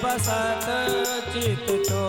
बसत चित चो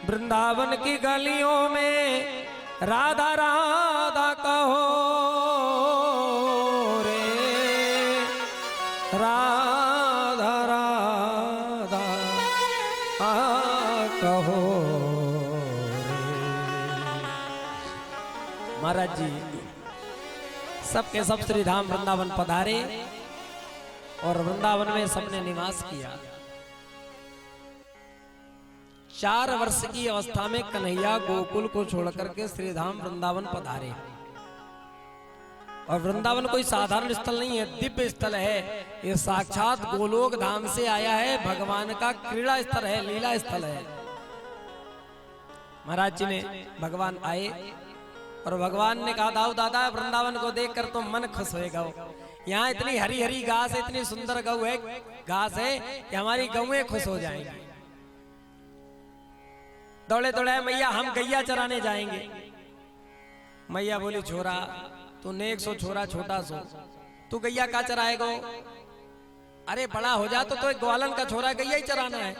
वृंदावन की गलियों में राधा राधा कहो रे, राधा राधा कहो रे। महाराज जी सबके सब श्री धाम वृंदावन पधारे और वृंदावन में सबने निवास किया। 4 वर्ष की अवस्था में कन्हैया गोकुल को छोड़कर के श्रीधाम वृंदावन पधारे। और वृंदावन कोई साधारण स्थल नहीं है, दिव्य स्थल है। ये साक्षात गोलोक धाम से आया है, भगवान का क्रीड़ा स्थल है, लीला स्थल है। महाराज जी ने भगवान आए और भगवान ने कहा दाऊ दादा वृंदावन को देखकर तो मन खुश होएगा। यहाँ इतनी हरी हरी घास है, इतनी सुंदर गौ है, घास है कि हमारी गौएं खुश हो जाएंगी। दौड़े दौड़े मैया हम गैया चराने जाएंगे। मैया बोली छोरा तू नेक सो छोरा छोटा सो, तू गैया का चराएगा? अरे बड़ा हो जा तो एक ग्वालन का छोरा गैया ही चराना है।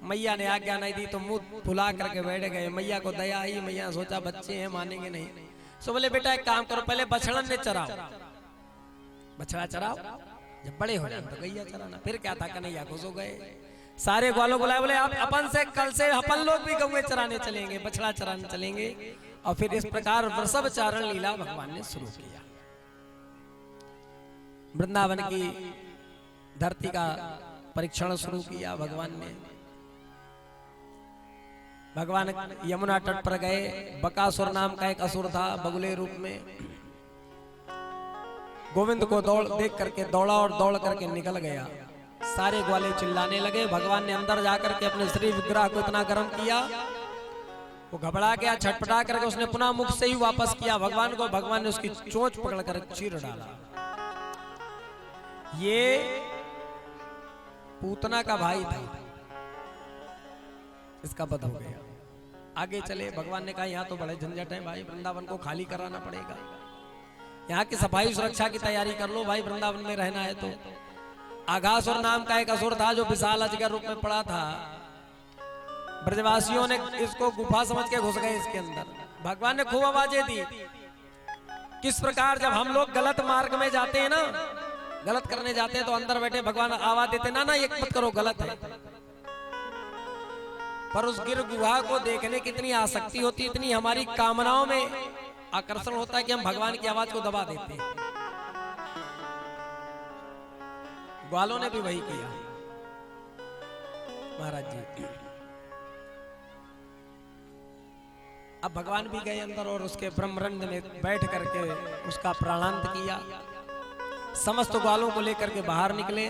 मैया ने आज्ञा नहीं दी तो मुंह फुला करके बैठ गए। मैया को दया आई, मैया सोचा बच्चे हैं मानेंगे नहीं, सो बोले बेटा एक काम करो पहले बछड़न ने चराओ, बछड़ा चराओ, जब बड़े हो जाए तो गैया चराना। फिर क्या था कन्हैया खुश हो गए। सारे ग्वालों को लाए, बोले आप अपन से कल से अपन लोग भी गौएं चराने चलेंगे, बछड़ा चराने चलेंगे। और फिर इस प्रकार वृषभ चारण लीला भगवान ने शुरू किया। वृंदावन की धरती का परीक्षण शुरू किया भगवान ने। भगवान यमुना तट पर गए। बकासुर नाम का एक असुर था बगुले रूप में। गोविंद को देख करके दौड़ा और दौड़ करके निकल गया। सारे ग्वाले चिल्लाने लगे। भगवान ने अंदर जाकर के अपने श्री विग्रह को इतना गर्म किया, वो घबरा गया, छटपटा करके उसने पुनः मुख से ही वापस किया भगवान को। भगवान ने उसकी चोंच पकड़कर चीर डाला। ये पूतना का भाई था, इसका वध हो गया। आगे चले, भगवान ने कहा यहाँ तो बड़े झंझट है भाई, वृंदावन को खाली कराना पड़ेगा, यहाँ की सफाई सुरक्षा की तैयारी कर लो भाई, वृंदावन में रहना है। तो आघासुर नाम का एक असुर था जो विशाल अजगर रूप में पड़ा था। ब्रजवासियों ने इसको गुफा समझ के घुस गए इसके अंदर। भगवान ने खूब आवाजें दी। किस प्रकार जब हम लोग गलत मार्ग में जाते हैं ना, गलत करने जाते हैं तो अंदर बैठे भगवान आवाज देते ना ना ये मत करो, गलत है। पर उस गिर गुहा को देखने की इतनी आसक्ति होती, इतनी हमारी कामनाओं में आकर्षण होता है कि हम भगवान की आवाज को दबा देते हैं। ग्वालों ने भी वही किया। महाराज जी अब भगवान भी गए अंदर और उसके ब्रह्मरंध्र में बैठ करके उसका प्राणांत किया। समस्त ग्वालों को लेकर के बाहर निकले।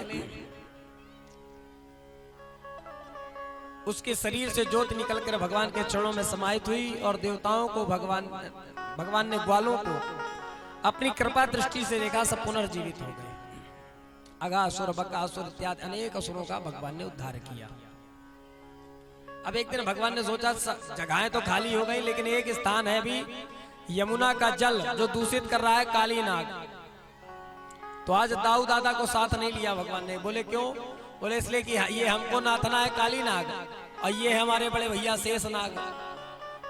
उसके शरीर से ज्योति निकलकर भगवान के चरणों में समाहित हुई और देवताओं को भगवान ने ग्वालों को अपनी कृपा दृष्टि से देखा, सब पुनर्जीवित हो गए। अघासुर बकासुर इत्यादि अनेक असुरों का भगवान ने उद्धार किया। अब एक दिन भगवान ने सोचा जगहें तो खाली हो गई, लेकिन एक स्थान है भी, यमुना का जल जो दूषित कर रहा है काली नाग। तो आज दाऊ दादा को साथ नहीं लिया भगवान ने। बोले क्यों? बोले इसलिए कि ये हमको नाथना है काली नाग और ये हमारे बड़े भैया शेष नाग।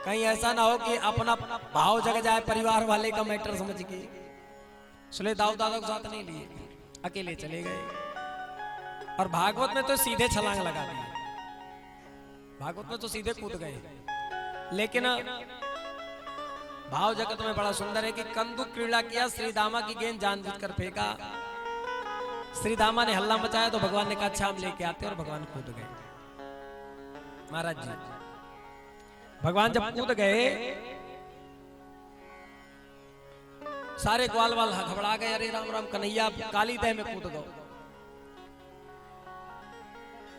कहीं ऐसा ना हो कि अपना भाव जग जाए परिवार वाले का मैटर समझ के। इसलिए दाऊ दादा को साथ नहीं लिए, अकेले चले गए। और भागवत में तो सीधे छलांग लगा दी, भागवत में तो सीधे कूद गए। लेकिन भाव जगत में बड़ा सुंदर है कि कंदुक क्रीड़ा किया, श्रीदामा की गेंद जानबूझकर फेंका। श्रीदामा ने हल्ला मचाया तो भगवान ने कहा अच्छा हम लेके आते, और भगवान कूद गए। महाराज जी भगवान जब कूद गए सारे ग्वाल वाल घबरा गए। अरे राम राम, कन्हैया काली दह में कूद गए।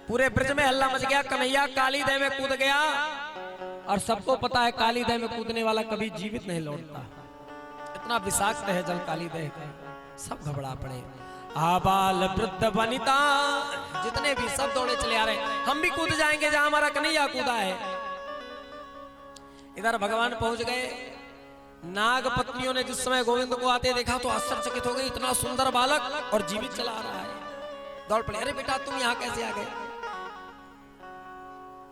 पूरे ब्रज में हल्ला मच गया, कन्हैया काली दह में कूद गया। और सबको पता है काली दह में कूदने वाला कभी जीवित नहीं लौटता, इतना विषाक्त है जल काली दह का। सब घबरा पड़े, आबाल वृद्ध वनिता जितने भी सब दौड़े चले आ रहे, हम भी कूद जाएंगे जहां हमारा कन्हैया कूदा है। इधर भगवान पहुंच गए। नाग पत्नियों ने जिस समय गोविंद को आते देखा तो आश्चर्यचकित हो गई, इतना सुंदर बालक और जीवित चला आ रहा है। दौड़ पड़े, अरे बेटा तुम यहाँ कैसे आ गए?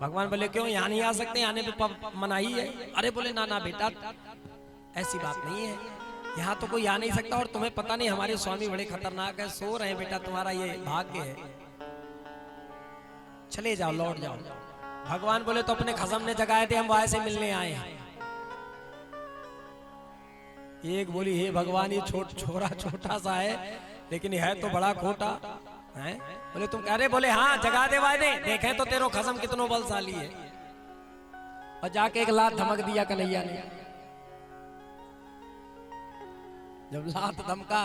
भगवान बोले क्यों यहाँ नहीं आ सकते, आने पे मनाही है। अरे बोले ना ना बेटा, ऐसी बात नहीं है, यहाँ तो कोई आ नहीं सकता, और तुम्हें पता नहीं हमारे स्वामी बड़े खतरनाक है, सो रहे हैं बेटा, तुम्हारा ये भाग्य है, चले जाओ, लौट जाओ। भगवान बोले तो अपने खसम ने जगाए थे, हम वहां से मिलने आए हैं। एक बोली हे भगवान, ये छोरा छोटा सा है लेकिन है तो बड़ा खोटा है। बोले तुम कह रहे? बोले हाँ, जगा दे वादे, देखे तो तेरो खसम कितनो बलशाली है। और जाके एक लात धमक दिया कन्हैया ने। जब लात धमका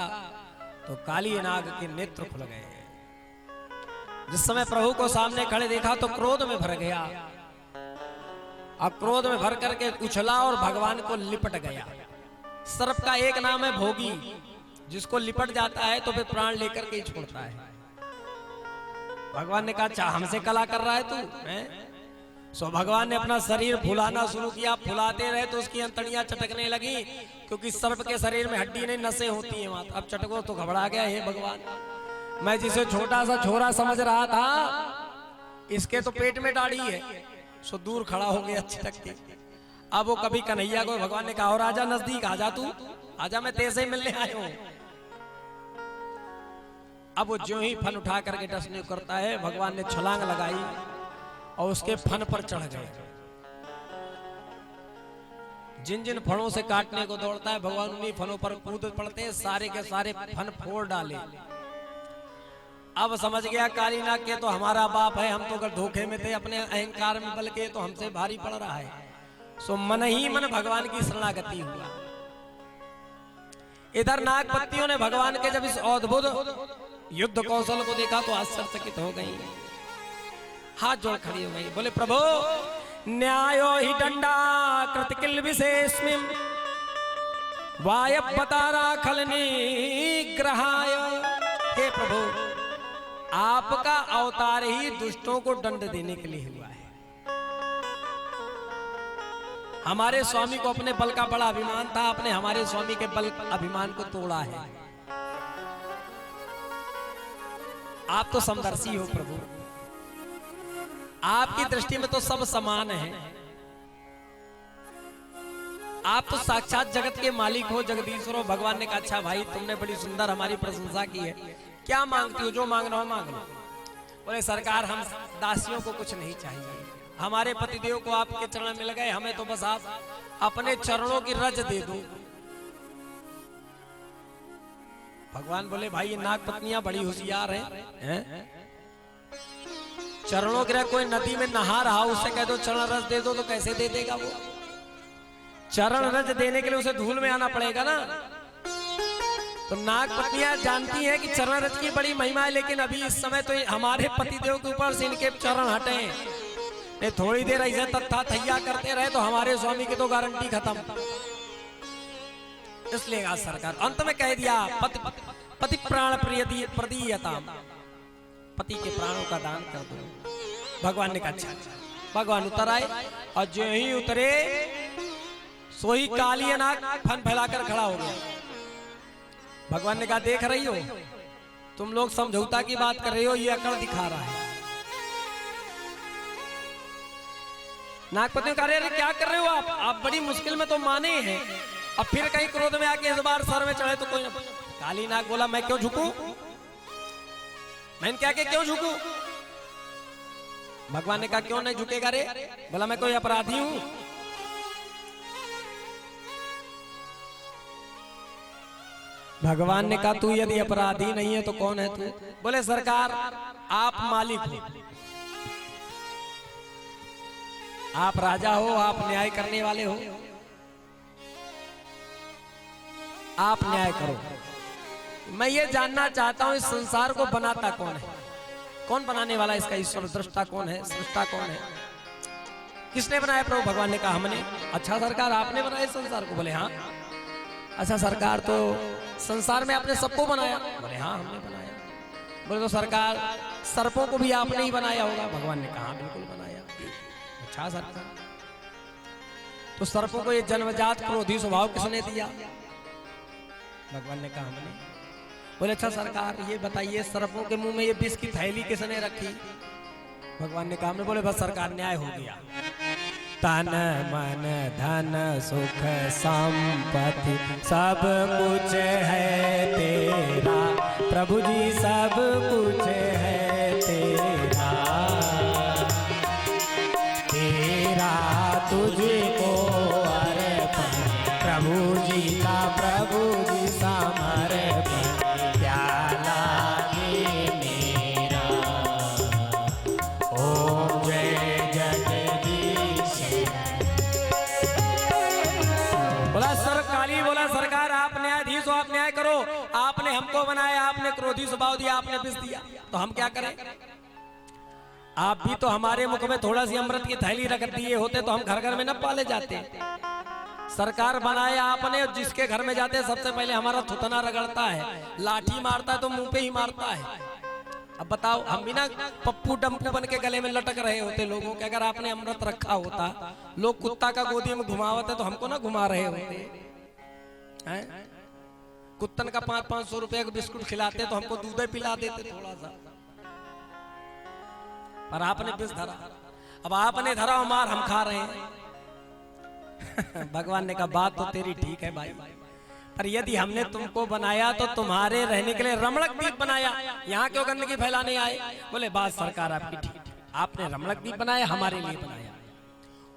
तो काली नाग के नेत्र खुल गए। जिस समय प्रभु को सामने खड़े देखा तो क्रोध में भर गया। अब क्रोध में भर करके उछला और भगवान को लिपट गया। सर्प का एक नाम है भोगी, जिसको लिपट जाता है तो फिर प्राण लेकर के ही छोड़ता है। भगवान ने कहा अच्छा हमसे कला कर रहा है तू? सो भगवान ने अपना शरीर फुलाना शुरू किया। फुलाते रहे तो उसकी अंतड़ियां चटकने लगी, क्योंकि सर्प के शरीर में हड्डी नहीं, नसें होती है वहां। अब चटको तो घबरा गया, हे भगवान, मैं जिसे छोटा सा छोरा समझ रहा था, इसके तो पेट में दाढ़ी है। सो दूर खड़ा हो गया छिटक के। अब वो कभी कन्हैया को भगवान ने कहा, राजा नजदीक आजा, तू आजा, मैं तेरे से मिलने आया हूं। अब वो जो ही फन उठा करके डसने करता है, भगवान ने छलांग लगाई और उसके फन पर चढ़ गए। जिन जिन फनों से काटने को दौड़ता है, भगवान उन्हीं फनों पर कूद पड़ते हैं, सारे के सारे फन फोड़ डाले। अब समझ गया कालीनाग के तो हमारा बाप है, हम तो अगर धोखे में थे, अपने अहंकार में बल के, तो हमसे भारी पड़ रहा है। सो मन ही मन भगवान की शरणागति हुआ। इधर नागपत्तियों ने भगवान के जब इस अद्भुत युद्ध कौशल को देखा तो आश्चर्यचकित हो गई, हाथ जोड़ खड़ी हो गई। बोले प्रभु, न्यायो ही दंडा कृतकिल विशेषमिम वायपतारा खलनी ग्रहाय। हे प्रभु, आपका अवतार ही दुष्टों को दंड देने के लिए हुआ है। हमारे स्वामी को अपने बल का बड़ा अभिमान था, आपने हमारे स्वामी के बल अभिमान को तोड़ा है। आप तो समदर्शी हो प्रभु, आपकी दृष्टि में तो सब समान है। आप तो साक्षात जगत के मालिक हो, जगदीश्वर हो। भगवान ने कहा अच्छा भाई, तुमने बड़ी सुंदर हमारी प्रशंसा की है, क्या मांगती हो? जो मांग रहा हो मांग लो। बोले सरकार, हम दासियों को कुछ नहीं चाहिए, हमारे पतिदेव को आपके चरण मिल गए, हमें तो बस आप अपने चरणों की रज दे दो। भगवान बोले भाई, ये नागपत्नियां बड़ी होशियार हैं। चरणों की कोई नदी में नहा रहा, उससे कह दो चरण रज दे दो, तो कैसे दे देगा वो? चरण रज देने के लिए उसे धूल में आना पड़ेगा ना। तो नागपत्नियां जानती हैं कि चरण रज की बड़ी महिमा है, लेकिन अभी इस समय तो हमारे पतिदेव के ऊपर से इनके चरण हटे, नहीं थोड़ी देर ऐसे तत्था थैया करते रहे तो हमारे स्वामी की तो गारंटी खत्म। इसलिए आज सरकार अंत में कह दिया, पति प्राण प्रदीयता, पति के प्राणों का दान कर दो। भगवान ने कहा अच्छा। भगवान उतर आए और जो ही उतरे सो ही काली नाग फन फैलाकर खड़ा हो गया। भगवान ने कहा देख रही हो, तुम लोग समझौता की बात कर रहे हो, ये अकड़ दिखा रहा है। नागपति कह रहे क्या कर रहे हो आप बड़ी मुश्किल में तो माने हैं, अब फिर कहीं क्रोध में आके इस बार सर में चढ़े तो कोई न। काली नाग बोला मैं क्यों झुकूं, मैंने क्या के क्यों झुकूं? भगवान ने कहा क्यों नहीं झुकेगा रे? बोला मैं कोई अपराधी हूं? भगवान ने कहा तू यदि अपराधी नहीं है तो कौन है तू? बोले सरकार, आप मालिक हो, आप राजा हो, आप न्याय करने वाले हो, आप न्याय करो। मैं ये जानना चाहता हूं इस संसार को बनाता कौन है? कौन बनाने वाला इसका ईश्वर? दृष्टा कौन है? सृष्टा कौन है? किसने बनाया? प्रभु भगवान ने कहा हमने। अच्छा सरकार, आपने बनाया इस संसार को? बोले हाँ। अच्छा सरकार, तो संसार में आपने सबको बनाया? बोले हाँ हमने बनाया। बोले तो सरकार, सर्पों को भी आपने ही बनाया होगा? भगवान ने कहा बिल्कुल बनाया। अच्छा सरकार, तो सर्पों को ये जन्मजात क्रोधी स्वभाव किसने दिया? भगवान ने कहा हमने। बोले अच्छा सरकार, ये बताइए सर्पों के मुंह में ये विष की थैली किसने रखी? भगवान ने कहा में बोले बस सरकार न्याय हो गया। तन मन धन सुख संपत्ति सब कुछ है तेरा, प्रभु जी सब कुछ है तेरा, तेरा तुझको अर्पण प्रभु जी का, प्रभु जी समर्पण प्याला के मेरा। ओम जय जगदीश। बोला सर काली, बोला सरकार आप न्यायाधीश हो, आप न्याय करो। आपने हमको बनाया, आपने क्रोधी स्वभाव दिया, आपने विष दिया, तो हम क्या करें? आप भी तो हमारे मुख में थोड़ा सी अमृत की थैली रख दिए होते तो हम घर घर में न पाले जाते। सरकार बनाया आपने, जिसके घर में जाते सबसे पहले हमारा थुतना रगड़ता है, लाठी मारता है तो मुंह पे ही मारता है। अब बताओ, हम भी ना पप्पू डम्पू बन के गले में लटक रहे होते लोगों के, अगर आपने अमृत रखा होता। लोग कुत्ता का गोदी में घुमावते तो हमको ना घुमा रहे होते हैं? कुत्तन का 500-500 रुपए का बिस्कुट खिलाते तो हमको दूध पिला देते थोड़ा सा, पर आपने विष धरा। अब आपने धरा और मार हम खा रहे हैं। भगवान ने कहा बात तो तेरी ठीक है भाई, पर यदि हमने तुमको बनाया तो तुम्हारे रहने के लिए रमणक द्वीप बनाया, यहाँ क्यों गंदगी फैलाने आए? बोले बात सरकार आपकी ठीक, आपने रमणक द्वीप बनाया, हमारे लिए बनाया।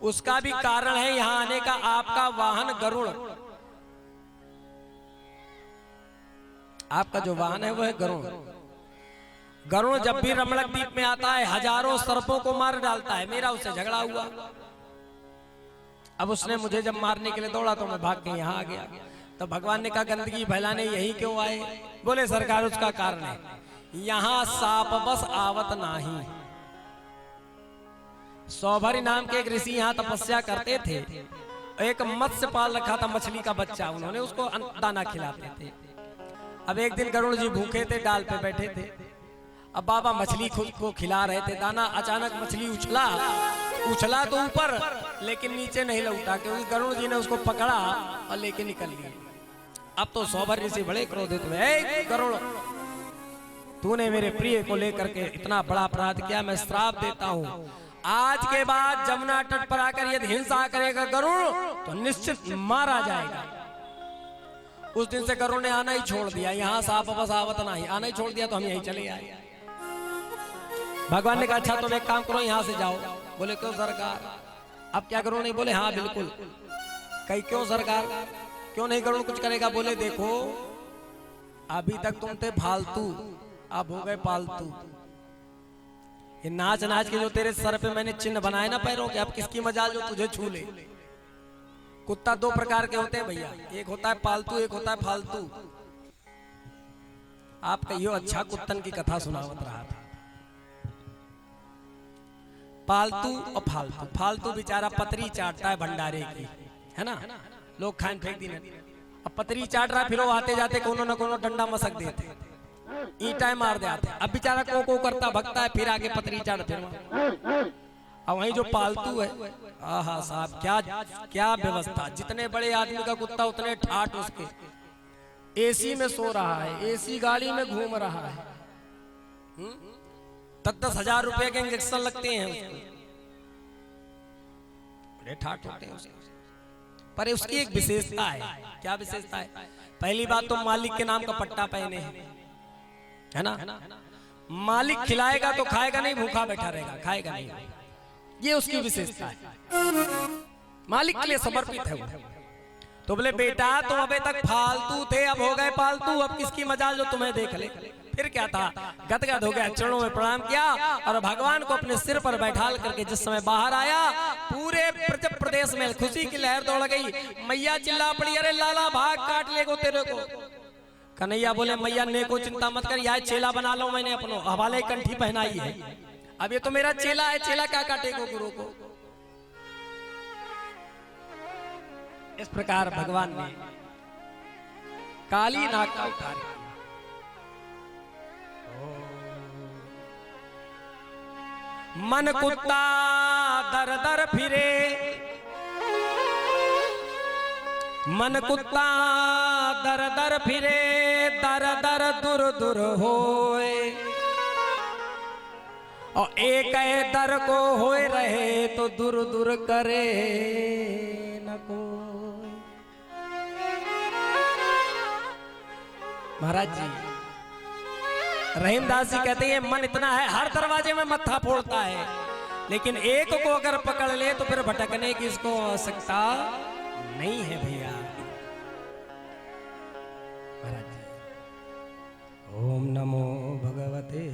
उसका भी कारण है यहाँ आने का, आपका वाहन गरुड़। आपका जो वाहन है वो है गरुड़। गरुड़ जब भी रमणक द्वीप में आता है हजारों सर्पों को मार डालता है। मेरा उससे झगड़ा हुआ, अब उसने मुझे जब मारने के लिए दौड़ा तो मैं भाग के यहाँ आ गया। तो भगवान ने कहा गंदगी फैलाने यही क्यों आए? बोले सरकार उसका कारण है, यहाँ साप बस आवत नाही। सौभरी नाम के एक ऋषि यहाँ तपस्या करते थे, एक मत्स्य पाल रखा था, मछली का बच्चा, उन्होंने उसको दाना खिलाते थे। अब एक दिन गरुड़ जी भूखे थे, डाल पे बैठे थे। अब बाबा मछली खुद को खिला रहे थे दाना, अचानक मछली उछला तो ऊपर, लेकिन नीचे नहीं लौटा, क्योंकि गरुड़ जी ने उसको पकड़ा और लेके निकल लिया। अब तो सौभर ऋषि बड़े क्रोधित हुए, ए गरुड़, तूने मेरे प्रिय को लेकर के इतना बड़ा अपराध किया, मैं श्राप देता हूँ, आज के बाद जमुना तट पर आकर यदि हिंसा करेगा गरुड़ तो निश्चित मारा जाएगा। उस दिन से गरुड़ ने आना ही छोड़ दिया, यहाँ साप बस आवत नहीं, आना ही छोड़ दिया, तो हम यहीं चले आए। भगवान ने कहा अच्छा तुम एक काम करो, यहाँ से जाओ। बोले क्यों सरकार? अब क्या करूं? नहीं, बोले हाँ बिल्कुल। कहीं क्यों सरकार, क्यों नहीं करूं, कुछ करेगा? बोले देखो अभी तक तुम थे फालतू, अब हो गए पालतू। ये नाच नाच के जो तेरे सर पे मैंने चिन्ह बनाए ना पैरों के, अब किसकी मजाल जो तुझे छू ले। कुत्ता दो प्रकार के होते हैं भैया, एक होता है पालतू, एक होता है फालतू। आप कहियो अच्छा कुत्तन की कथा सुनावत रहा था। पालतू और फालतू, फालतू बेचारा पतरी चाटता है भंडारे की, है ना, लोग खान फेंक दी। अब पतरी चाट रहा, फिर वो आते जाते कोनो न कोनो डंडा मसक देते, ईंटा मार देते। अब बेचारा को करता भगता है, फिर आगे पतरी चाट फिर। अब वही जो पालतू है, आहा साहब क्या क्या व्यवस्था, जितने बड़े आदमी का कुत्ता उतने ठाट उसके। एसी में सो रहा है, एसी गाड़ी में घूम रहा है, 10-10 हजार रुपए के इंजेक्शन लगते हैं उसको, बड़े ठाट होते हैं उसके। पर उसकी एक विशेषता है। क्या विशेषता है? पहली बात तो मालिक के नाम का पट्टा पहने हैं, है ना, मालिक खिलाएगा तो खाएगा नहीं, भूखा बैठा रहेगा, खाएगा नहीं, ये उसकी विशेषता है। मालिक के लिए समर्पित है वो। तो बोले बेटा तुम अबे तक फालतू थे, अब हो गए पालतू, अब किसकी मजाल जो तुम्हें देख ले। फिर क्या था, गदगद हो गया, चरणों में प्रणाम किया और भगवान को अपने सिर पर बैठाल करके जिस समय बाहर आया, पूरे ब्रज प्रदेश में खुशी की लहर दौड़ गई। मैया चिल्ला पड़ी, अरे लाला भाग, काट लेगो तेरे को। कन्हैया बोले मैया ने को चिंता मत कर, यह चेला बना लो मैंने अपनो, हवाले कंठी पहनाई है, अब ये तो मेरा चेला है, चेला क्या काटेगो गुरु को। इस प्रकार भगवान ने काली नाग का उद्धार किया। मन कुत्ता दर दर फिरे, मन कुत्ता दर दर फिरे, दर दर दुर दुर होए। और एक दर को होए रहे तो दूर दूर करे न कोई। महाराज जी रहीमदास जी कहते हैं मन इतना है हर दरवाजे में मत्था फोड़ता है, लेकिन एक को अगर पकड़ ले तो फिर भटकने की इसको आवश्यकता नहीं है भैया। महाराज जी ओम नमो भगवते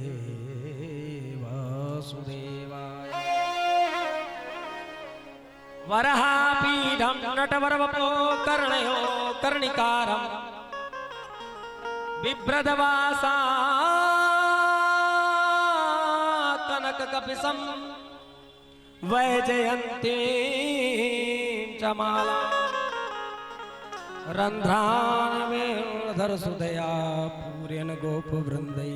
वासुदेवाय। वरहापीठं नटवरवपो कर्णयो कर्णिकारं बिभ्रदवासा कनककपिशं वैजयन्तीं च माला रन्ध्रान्वेणुधरसुधया पूर्यन् गोपवृन्दै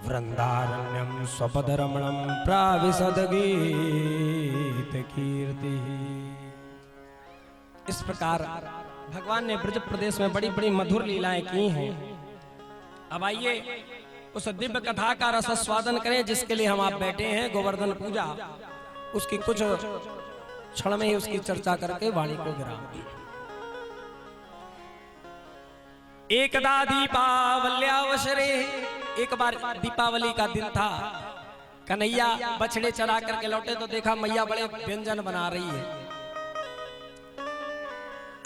वृंदारण्यम स्वपदरमणं प्राविशद्गीत कीर्ति। इस प्रकार भगवान ने ब्रज प्रदेश में बड़ी बड़ी मधुर लीलाएं की हैं। अब आइए उस दिव्य कथा का रस स्वादन करें जिसके लिए हम आप बैठे हैं। गोवर्धन पूजा उसकी कुछ क्षण में ही उसकी चर्चा करके वाणी को विराम। एकदा दीपावल्यावसरे, एक बार दीपावली का दिन था। कन्हैया बछड़े चरा करके लौटे तो देखा मैया बड़े व्यंजन बना रही है।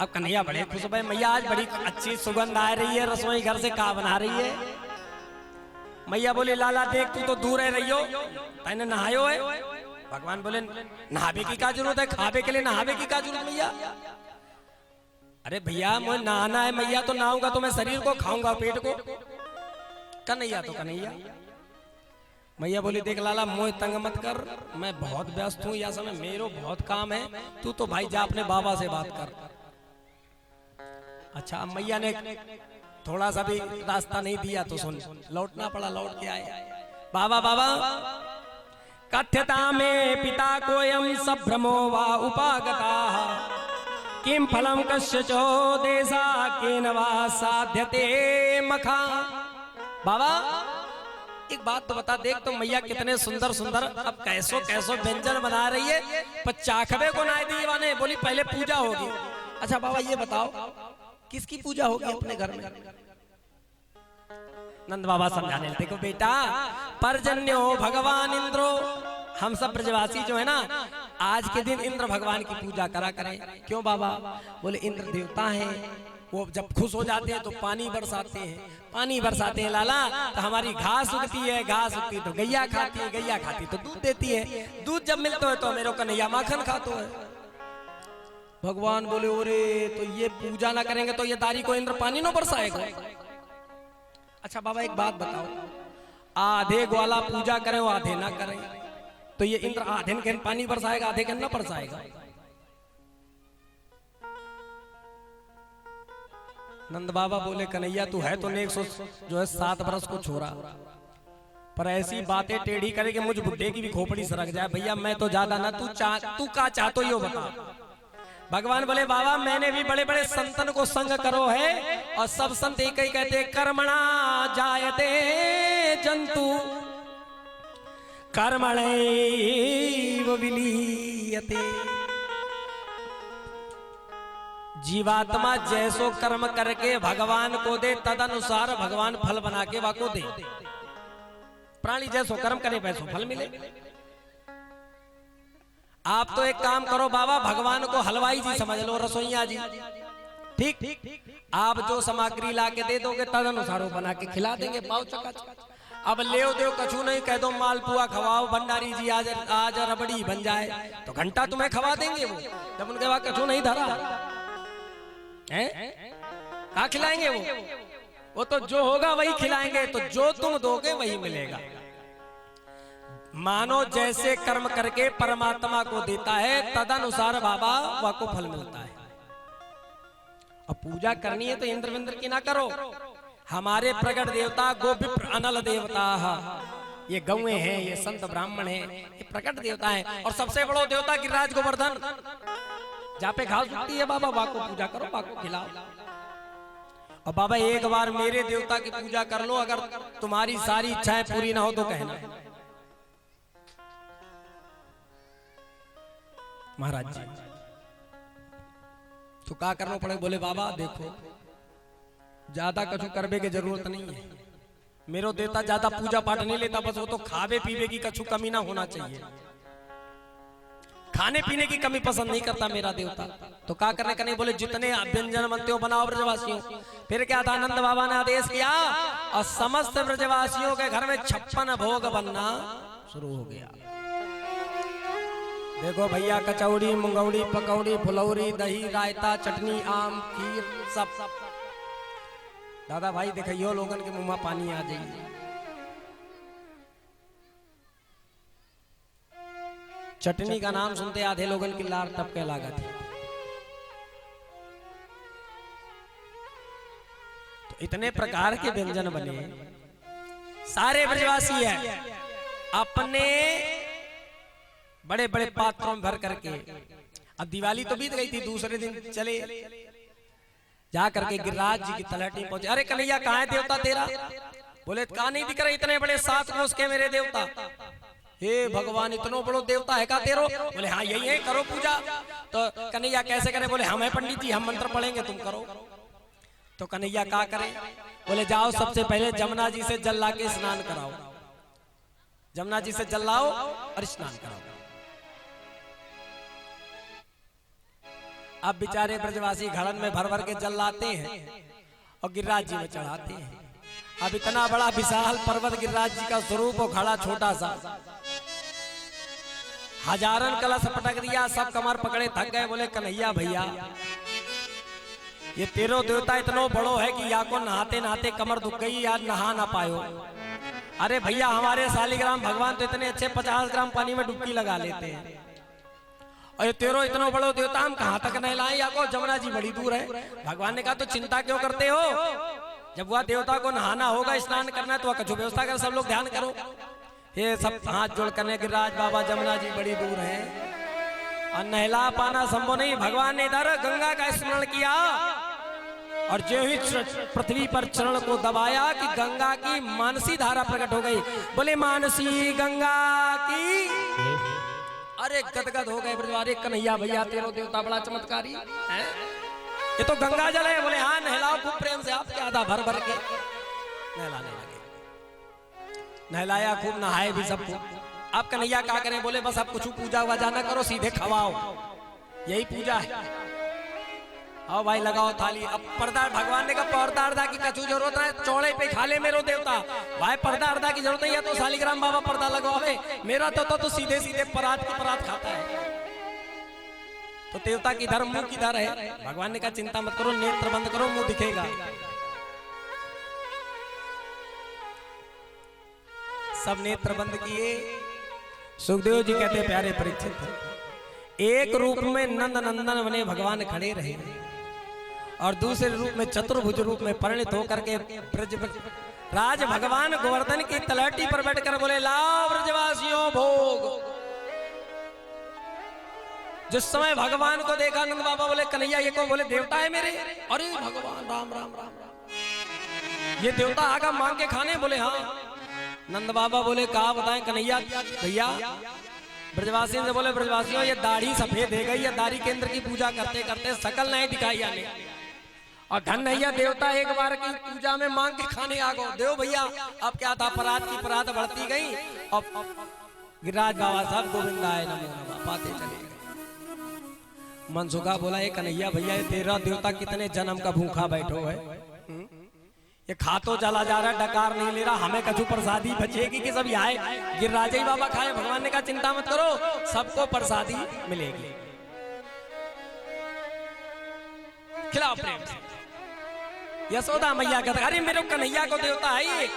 अब कन्हैया बड़े खुश हुए, मैया आज बड़ी अच्छी सुगंध आ रही है, रसोई घर से का बना रही है। मैया बोले लाला देख तू तो दूर है रही हो, तैने नहायो है। भगवान बोले नहावे की क्या जरूरत है, खावे के लिए नहावे की क्या जरूरत मैया। अरे भैया मुझे नहाना है मैया, तो नहाऊंगा तो मैं शरीर को खाऊंगा पेट को। कन्हैया तो कन्हैया। मैया बोली देख लाला मोह तंग मत कर, मैं बहुत व्यस्त हूँ या समय मेरो बहुत काम है, तू तो भाई जा अपने बाबा से बात कर। अच्छा मैया ने थोड़ा सा भी रास्ता नहीं दिया तो सुन लौटना पड़ा। लौट के आए बाबा बाबा कथ्यता में पिता कोयम सभ्रमो वा उपागता किम फलम कश्चो देशा केन वा साध्यते मखा। बाबा एक बात तो बता, देख तो मैया कितने सुंदर सुंदर अब कैसो कैसो व्यंजन बना रही है, पर चाखबे को ना दी वाने। बोली पहले पूजा होगी। अच्छा बाबा ये बताओ किसकी पूजा होगी अपने घर में। नंद बाबा समझाने लगते देखो बेटा पर्जन्यो भगवान इंद्रो, हम सब ब्रजवासी जो है ना आज के दिन इंद्र भगवान की पूजा करा करें। क्यों बाबा? बोले इंद्र देवता हैं, वो जब खुश हो जाते हैं तो पानी बरसाते हैं। पानी बरसाते हैं लाला तो हमारी घास उगती है, घास उगती तो गैया खाती है, गैया खाती तो दूध देती है, दूध जब मिलता है तो मेरे कन्हैया माखन खाते है। भगवान बोले ओरे तो ये पूजा ना करेंगे तो ये दारी को इंद्र पानी ना बरसाएगा। अच्छा बाबा एक बात बताओ, आधे ग्वाला पूजा करें आधे ना करें तो ये इंद्र आधे के पानी बरसाएगा आधे के ना बरसाएगा। नंद बाबा बोले कन्हैया तू है तो नेक जो है 7 बरस को छोरा, पर ऐसी बातें टेढ़ी करे कि मुझ बुड्ढे की भी खोपड़ी सरक जाए। भैया मैं तो ज्यादा ना, तू का चाहतो यो बता। भगवान बोले बाबा मैंने भी बड़े बड़े संतन को संग करो है, और सब संत एक ही कहते कर्मणा जायते जंतु कर्मणैव विलीयते। जीवात्मा जैसो कर्म करके भगवान को दे तदनुसार भगवान फल बना के वाको दे। प्राणी जैसो कर्म करे वैसो फल मिले। आप तो एक काम करो बाबा भगवान को हलवाई जी समझ लो, रसोईया जी, ठीक? आप जो सामग्री ला के दे दोगे तदनुसार वो बना के खिला देंगे पाव चका। अब ले दो कछु नहीं, कह दो मालपुआ खवाओ भंडारी जी आज रबड़ी बन जाए तो घंटा तुम्हें खवा देंगे वो। जब उनके बाद कछु नहीं धरा है कहा खिलाएंगे वो तो जो होगा वही खिलाएंगे। तो जो तुम दोगे वही मिलेगा। मानो जैसे कर्म करके परमात्मा को देता है तदनुसार बाबा वाको फल मिलता है। अब पूजा करनी है तो इंद्र विंद्र की ना करो। हमारे प्रगट देवता गोविप्र अनल देवता, ये गौए हैं, ये संत ब्राह्मण हैं, ये प्रकट देवता हैं। और सबसे बड़ो देवता गिरिराज गोवर्धन, जहाँ पे घास उगती है बाबा वाको पूजा करो, वाको खिलाओ। और बाबा एक बार मेरे देवता की पूजा कर लो, अगर तुम्हारी सारी इच्छाएं पूरी ना हो तो कहना। महाराज जी तो क्या करना पड़े? बोले बाबा देखो ज्यादा कछु करबे की जरूरत नहीं है, मेरो देवता ज्यादा पूजा पाठ नहीं लेता, बस वो तो खावे पीवे की कछु कमी ना होना चाहिए, खाने पीने की कमी पसंद नहीं करता मेरा देवता। तो क्या करने का नहीं? बोले जितने व्यंजन बनते हो बनाओ ब्रजवासियों। फिर क्या था, आनंद बाबा ने आदेश किया और समस्त ब्रजवासियों के घर में 56 भोग बनना शुरू हो गया। देखो भैया, कचौड़ी, मुंगौड़ी, पकौड़ी, फुलौरी, दही, रायता, चटनी, आम, खीर, सब। दादा भाई देखियो लोगन के मुंह में पानी आ जाइए। चटनी का नाम सुनते आधे लोगन की लार टपके लागत है। तो इतने प्रकार के व्यंजन बने, सारे ब्रजवासी है अपने बड़े बड़े पात्रों में भर करके। अब दिवाली तो बीत गई थी, दूसरे दिन चले जा करके गिरिराज जी की तलहटी पहुंचे। अरे कन्हैया कहाँ है देवता तेरा? बोले कहाँ नहीं दिख रहे इतने बड़े 7 कोस के मेरे देवता। हे भगवान इतनो बड़ो देवता है का तेरो? बोले हाँ यही है, करो पूजा। तो कन्हैया कैसे करे? बोले हम है पंडित जी, हम मंत्र पढ़ेंगे, तुम करो। तो कन्हैया क्या करे? बोले जाओ सबसे पहले जमुना जी से जल ला के स्नान कराओ, जमुना जी से जल लाओ और स्नान कराओ। अब बेचारे ब्रजवासी घड़न में भर भर के जल लाते हैं और गिरिराज जी में चढ़ाते हैं। अब इतना बड़ा विशाल पर्वत गिरिराज जी का स्वरूप और घड़ा छोटा सा, हजारन कलश पटक दिया, सब कमर पकड़े थक गए। बोले कन्हैया भैया ये तेरो देवता इतना बड़ो है कि या को नहाते नहाते कमर दुख गई, यार नहा ना पायो। अरे भैया हमारे शालिग्राम भगवान तो इतने अच्छे 50 ग्राम पानी में डुबकी लगा लेते हैं, और ये तेरो इतना बड़ो देवता हम कहाँ तक नहलाएं? या को जमुना जी बड़ी दूर है। भगवान ने कहा तो चिंता क्यों करते हो, जब वह देवता को नहाना होगा, स्नान करना है, तो वह कछु व्यवस्था कर, सब लोग ध्यान करो। ये सब हाथ जोड़ करने गिरिराज बाबा जमुना जी बड़ी दूर है और नहला पाना संभव नहीं। भगवान ने इधर गंगा का स्मरण किया और जो ही पृथ्वी पर चरण को दबाया कि गंगा की मानसी धारा प्रकट हो गई। बोले मानसी गंगा की। अरे गदगद हो गए ब्रजवासी, कन्हैया भैया तेरो देवता बड़ा चमत्कारी है, ये तो गंगा जल है। बोले हाँ नहलाओ खूब प्रेम से। आप क्या था भर भर के नहलाने लगे, नहलाया खूब, नहाए भी सबको। अब कन्हैया क्या करें? बोले बस अब कुछ पूजा वजा ना करो, सीधे खवाओ, यही पूजा है। आओ भाई लगाओ थाली। अब पर्दा, भगवान ने कहा पर्दा अर्दा की कछु जरूरत है, चौड़े पे खा ले मेरो देवता। भाई पर्दा अर्दा की जरूरत नहीं है, तो शालिग्राम बाबा पर्दा लगवावे। मेरा तो सीधे सीधे परात की परात खाता है। तो देवता की धर्म मुंह की धर है। भगवान ने कहा चिंता मत करो, नेत्र बंद करो, मुंह दिखेगा। सब नेत्र बंद किए। सुखदेव जी कहते प्यारे परीक्षित, एक रूप में नंद नंदन बने भगवान खड़े रहे और दूसरे रूप में चतुर्भुज रूप में परिणित होकर के ब्रज राज भगवान गोवर्धन की तलहटी पर बैठकर बोले लाओ ब्रजवासियों भोग। जिस समय भगवान को देखा नंद बाबा बोले कन्हैया ये कौन? बोले देवता है मेरे। अरे भगवान राम राम राम राम, ये देवता आगा मांग के खाने? बोले हाँ। नंद बाबा बोले कहा बताएं कन्हैया भैया। ब्रजवासी से बोले ब्रजवासियों ये दाढ़ी सफेद है गई, ये दाढ़ी केंद्र की पूजा करते करते सकल नहीं दिखाई आने, और धन नैया देवता एक बार की पूजा में मांग के खाने आ गो। देव भैया अब क्या था, परात की परात बढ़ती गई और गिरिराज बाबा साहब गोविंदाय नमो नमः पाते चले गए। मनसुखा बोला ये कन्हैया भैया ये तेरा देवता कितने जन्म का भूखा बैठो है, ये खा तो चला जा रहा, डकार नहीं ले रहा, हमें कछु प्रसादी बचेगी कि सब आए गिरिराज ही बाबा खाए? भगवान ने कहा चिंता मत करो, सबको प्रसादी मिलेगी, खिलाओ प्रेम से। यशोदा मैया कहता अरे मेरे कन्हैया को देवता है ये,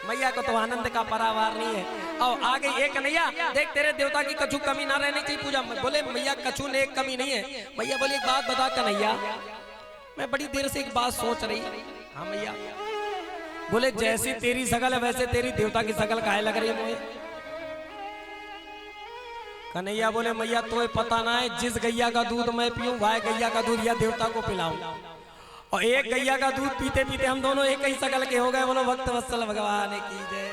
मैया को तो आनंद का परावार नहीं है। और आ गई एक कन्हैया देख तेरे देवता की कछु कमी ना रहनी चाहिए पूजा में। बोले मैया कछु ने एक कमी नहीं है। मैया बोली एक बात बता कन्हैया, मैं बड़ी देर से एक बात सोच रही। हाँ मैया। बोले जैसी तेरी शकल है वैसे तेरी देवता की शकल काहे लग रही है मुझे? कन्हैया बोले मैया तो पता ना है, जिस गैया का दूध मैं पीऊं वह गैया का दूध या देवता को पिलाऊं, और एक गैया का दूध पीते पीते हम दोनों एक ही शकल के हो गए। बोलो भक्त वत्सल भगवान की जय।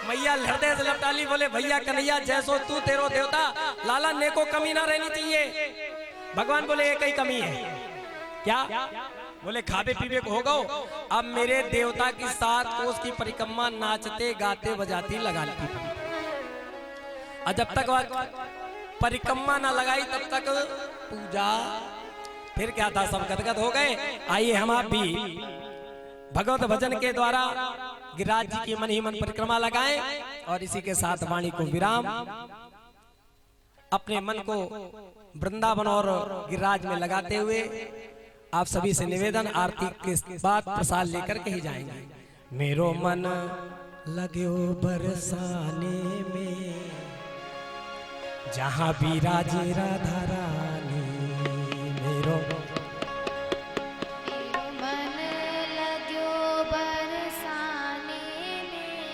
मैया हृदय से लपटाली, बोले भैया कन्हैया जैसो तू तेरो देवता, लाला ने को कमी ना रहनी चाहिए। भगवान बोले एक ही कमी है, क्या? बोले खावे पीवे को हो गो, अब मेरे देवता की 7 कोस की परिक्रमा नाचते गाते बजाती लगाती। और जब तक वह परिक्रमा ना लगाई तब तक पूजा, फिर क्या था, सब गदगद हो गए। आइए हम आप भी भगवत भजन के द्वारा गिरिराज जी की मन ही मन परिक्रमा लगाएं और इसी के साथ वाणी को विराम, अपने मन को वृंदावन और गिरिराज में लगाते हुए आप सभी से निवेदन, आरती के बाद प्रसाद लेकर के ही जाएंगे। मेरो मन लग्यो बरसाने में, जहाँ बिराजे राधा रानी। मेरो मन लग्यो बरसाने में,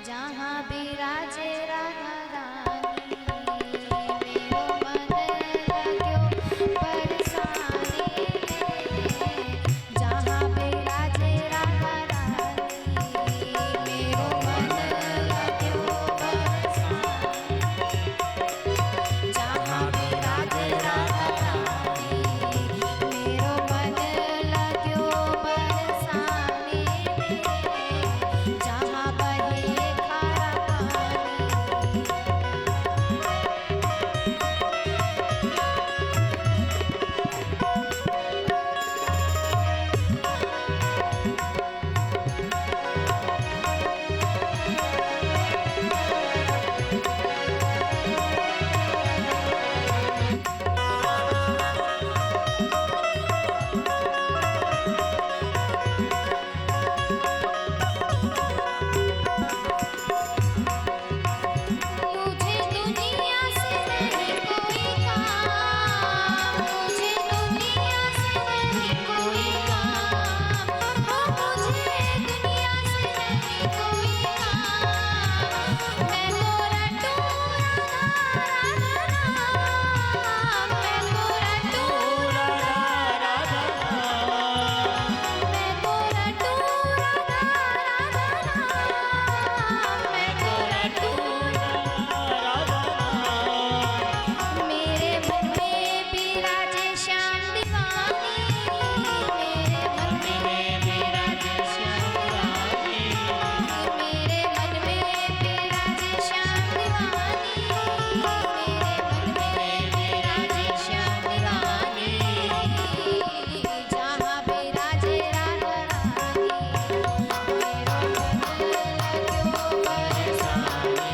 जहाँ बिराजे राधा रानी। मेरो मन लग्यो बरसाने में, जहाँ बिराजे राधा रानी। मेरो मन लग्यो बरसाने, जहाँ बिराजे राधा रानी। मेरो मन लग्यो बरसाने में, जहाँ बहे खारा पानी। मुझे दुनिया से नहीं कोई काम, मुझे दुनिया से नहीं कोई काम, हो मुझे दुनिया से नहीं कोई काम। मैं तो रटूं राधा राधा नाम, मैं तो रटूं राधा राधा नाम, मैं तो रटूं राधा राधा नाम, मैं तो रटूं मेरे मन में बिराजे श्याम दीवानी, मेरे मन में बिराजे श्याम दीवानी, मेरे मन में बिराजे श्याम दीवानी, मेरे मन में बिराजे श्याम दीवानी। जहाँ बिराजे राधा रानी, मेरो मन लग्यो बरसाने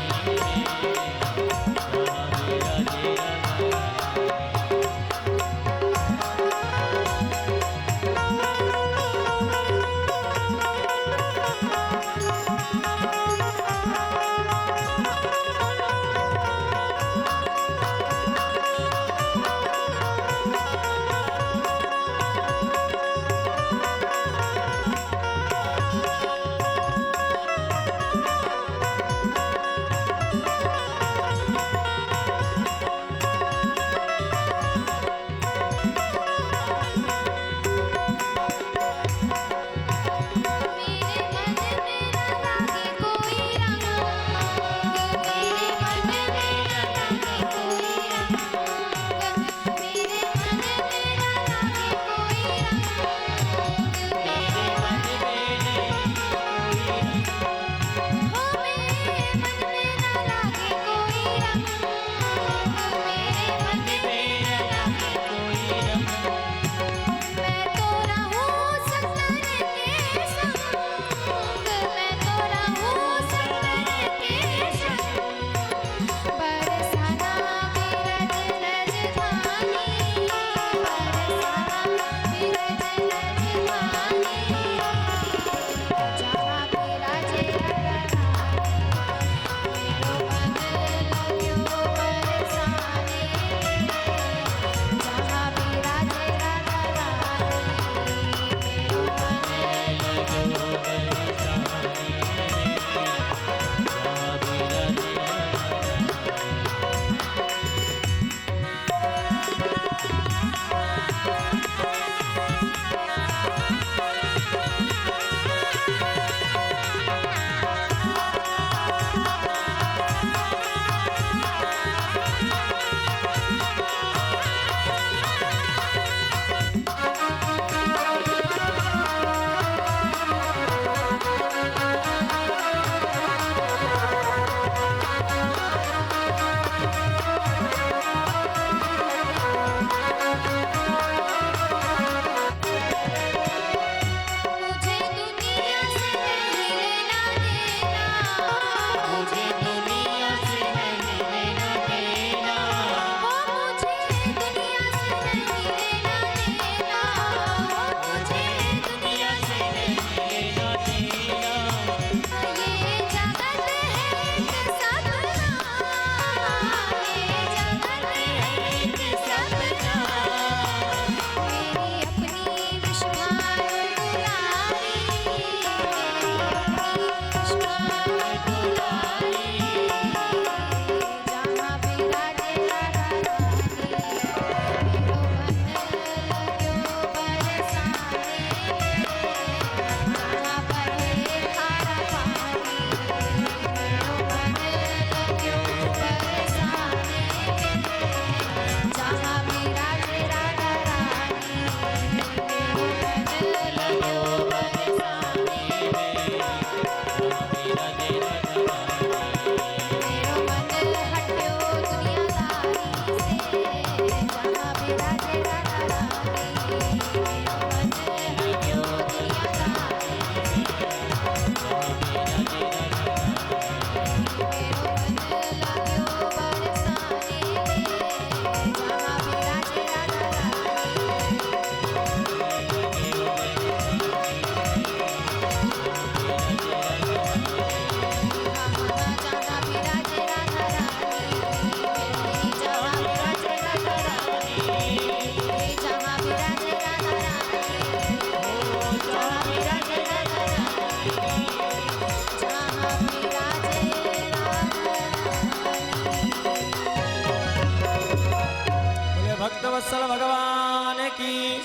वत्सल भगवान की,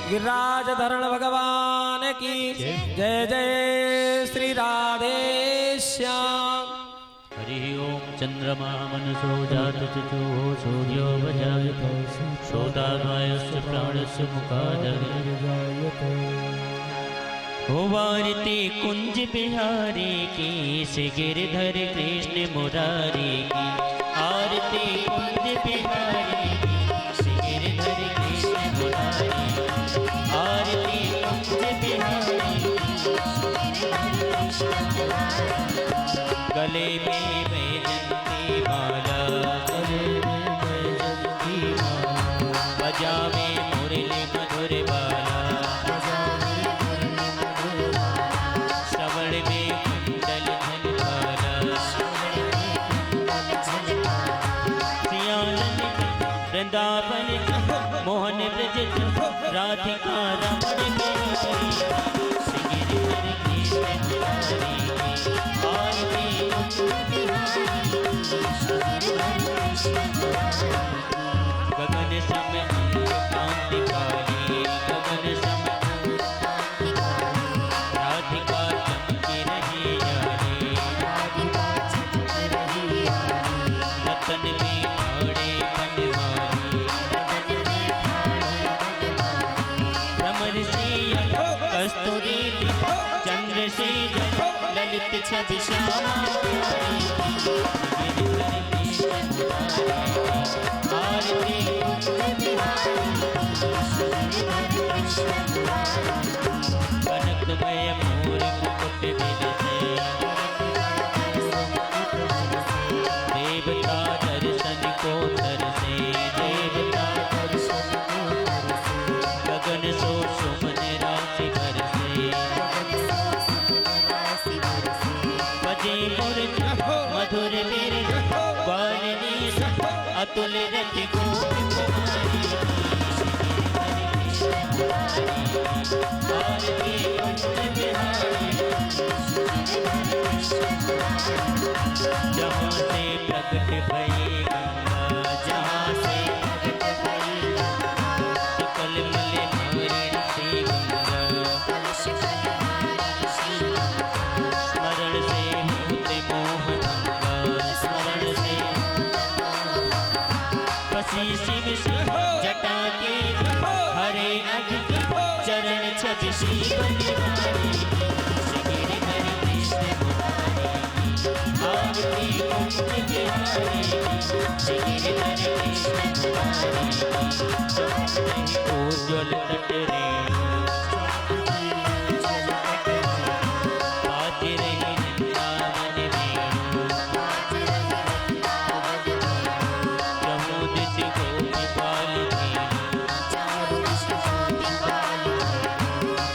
गिरिराज धरण भगवान की जय जय श्री राधे श्याम। हरि ओम चंद्रमा मनसो जात चचो सूर्यो वजायतो श्रोताद्वयस्य प्राणस्य मुखादग्निर्जायते। हो वारती कुंज बिहारी की, श्री गिरधर कृष्ण मुरारी की। आरती कुंज बिहारी की, श्री गिरधर कृष्ण मुरारी की। आरती कुंज बिहारी की, गले में वैजंती माला, गले में वैजंती माला। बजावे मुरली मधुर बाला, श्रवण में कुंडल झनकारा। सियानंद वृंदावन मोहन ब्रज राधिका रमण बिहारी। श्री गिरिधर कृष्ण मुरारी की। आरती गगन सम क्रांतिकारी, गगन सम राधिका चमकी रही यारी। रतन में भाड़े बनवारी, भ्रमर से कस्तूरी चंद्र से ललित छवि श्यामा। कनकमय मोर मुकुट बिलसे, देवता दर्शन को तरसे। देवता दर्शन को तरसे, गगन सो सुमन राशि बरसे। बजे मुरली मधुर बिर वारिणी, अतुल रति गोपी कुमारी। आरती कुंज बिहारी, जहाँ से प्रकट भई गंगा, जहाँ से सकल मल नारायण से गंगा। स्मरण से होते मोह भंगा, स्मरण से बसी शिव जटा के हरे अघ चरण छवि श्री बनवारी। श्री गिरिधर कृष्ण मुरारी की। आरती कुंज बिहारी, श्री गिरिधर कृष्ण मुरारी की। उज्ज्वल तट रेणु बाज रही वृंदावन वेणु। जमुदित गोपीपाल धेनु,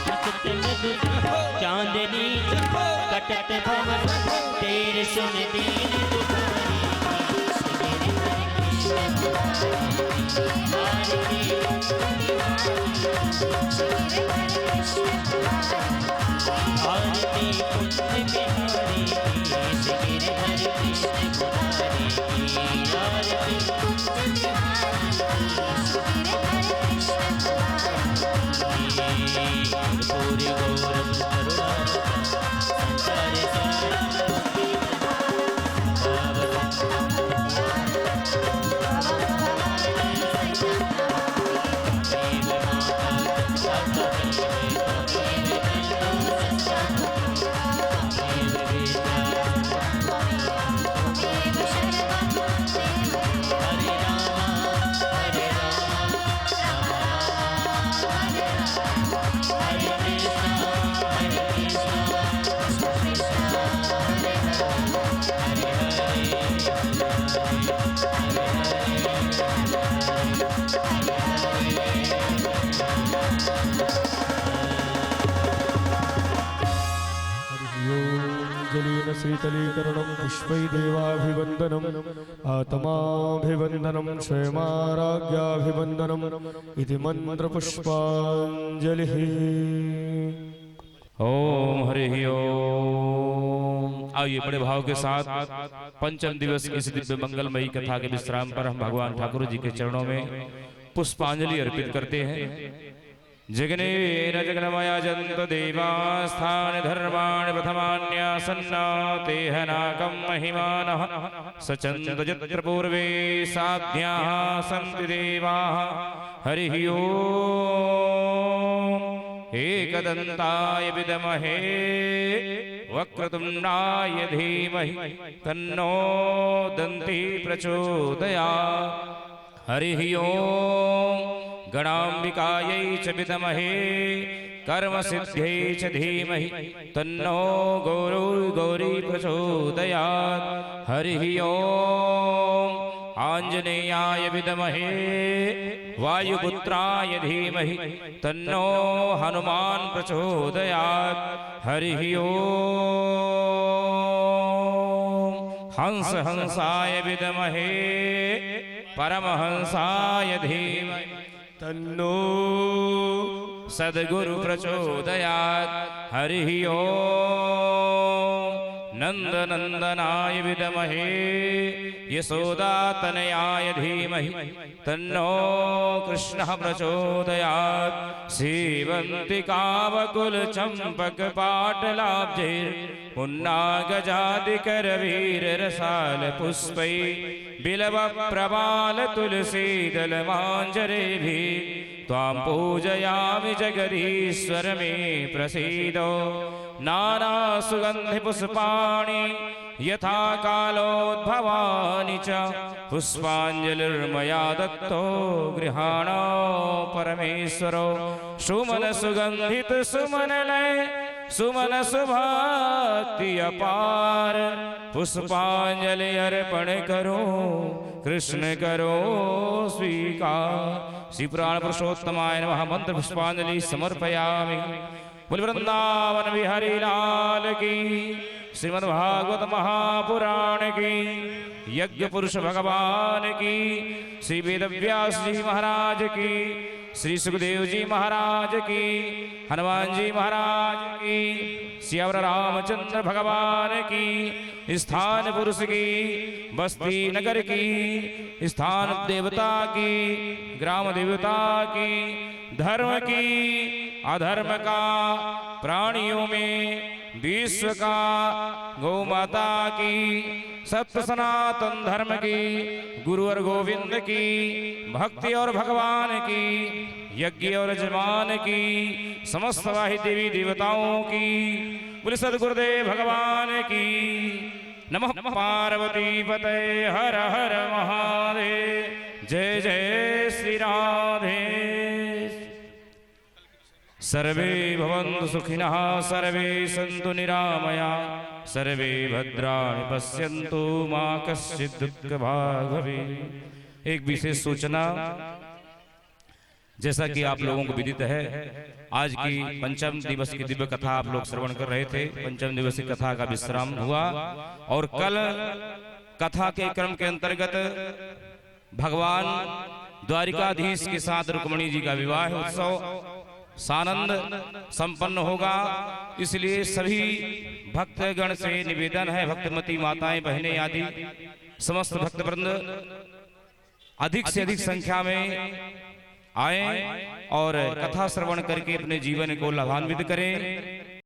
हसत मधुर चांदनी कटत भवन। तेरे सुन दीन दुखारी, श्री गिरिधर कृष्ण मुरारी की। आरती आरती कुंज बिहारी की, श्री गिरिधर कृष्ण मुरारी की। आरती पूरी गौरव करुणा संसार श्रीतलीकरणं पुष्पैदेवाभिवन्दनम् आत्माभिवन्दनं स्वयमाराज्ञाभिवन्दनम् इति मन्त्रपुष्पाञ्जलिः। ओम हरि ओम। आइए बड़े भाव के साथ पंचम दिवस की इस दिव्य मंगलमयी कथा के विश्राम पर हम भगवान ठाकुर जी के चरणों में पुष्पांजलि अर्पित करते हैं। जगने न जगनमया जंत देवास्थान धर्माण प्रथमान्यासन्ना तेह नाकं महिमानः सचन्द जत्र पूर्वे साध्याः सन्ति देवाः हरिः ओम् एकदन्ताय विद्महे वक्रतुण्डाय धीमहि तन्नो दन्ती प्रचोदयात् हरिः ओम् गणाम्बिकायै च विद्महे कर्मसिद्ध्यै च धीमहि तन्नो गौरी प्रचोदयात् हरिः ओम् आञ्जनेयाय विद्महे वायुपुत्राय धीमहि तन्नो हनुमान् प्रचोदयात् हरिः ओम् हंसाय विद्महे परमहंसाय धीमहि तन्नो सद्गुरु प्रचोदयात् हरिः ओम् नन्दनन्दनाय विद्महे यशोदातनयाय धीमहि तन्नो कृष्णः प्रचोदयात् सेवन्तिकावकुलचम्पकपाटलाब्जैः पुन्नागजादिकरवीररसालपुष्पैः बिल्वप्रवालतुलसीदलमाञ्जरेभिः त्वां पूजयामि जगदीश्वर मे प्रसीदो नानासुगन्धिपुष्पाणि यथा कालोद्भवानि च पुष्पाञ्जलिर्मया दत्तो गृहाणो परमेश्वरो सुमनसुगन्धित सुमनलय सुमन सुभाति अपार पुष्पांजलि अर्पण करो कृष्ण करो स्वीकार। श्री पुराण पुरुषोत्तमाय नमः। मंत्र पुष्पांजलि समर्पयामि। बोल वृंदावन बिहारी लाल की। श्रीमद्भागवत महापुराण की। यज्ञ पुरुष भगवान की। श्री वेदव्यास जी महाराज की। श्री सुखदेव जी महाराज की। हनुमान जी महाराज की। श्यावर रामचंद्र भगवान की। स्थान पुरुष की। बस्ती नगर की। स्थान देवता की। ग्राम देवता की। धर्म की अधर्म का प्राणियों में विश्व का गौ माता की सत्य सनातन धर्म की गुरु और गोविंद की भक्ति और भगवान की यज्ञ और यजमान की समस्त वाहि देवी देवताओं की बोले सद्गुरुदेव भगवान की। नमः पार्वती पते हर हर महादेव। जय जय श्री राधे। सर्वे भवन्तु सुखिनः सर्वे सन्तु निरामया सर्वे भद्राणि पश्यन्तु मा कश्चित् दुःखभाग् भवेत्। एक विशेष सूचना, जैसा कि आप लोगों को विदित है, आज की पंचम दिवस की दिव्य कथा आप लोग श्रवण कर रहे थे। पंचम दिवस की कथा का विश्राम हुआ और कल कथा के क्रम के अंतर्गत भगवान द्वारिकाधीश के साथ रुक्मिणी जी का विवाह उत्सव सानंद संपन्न होगा। इसलिए सभी भक्तगण से निवेदन है, भक्तमती माताएं बहनें आदि समस्त भक्तवृंद अधिक से अधिक संख्या में आए और कथा श्रवण करके अपने जीवन को लाभान्वित करें।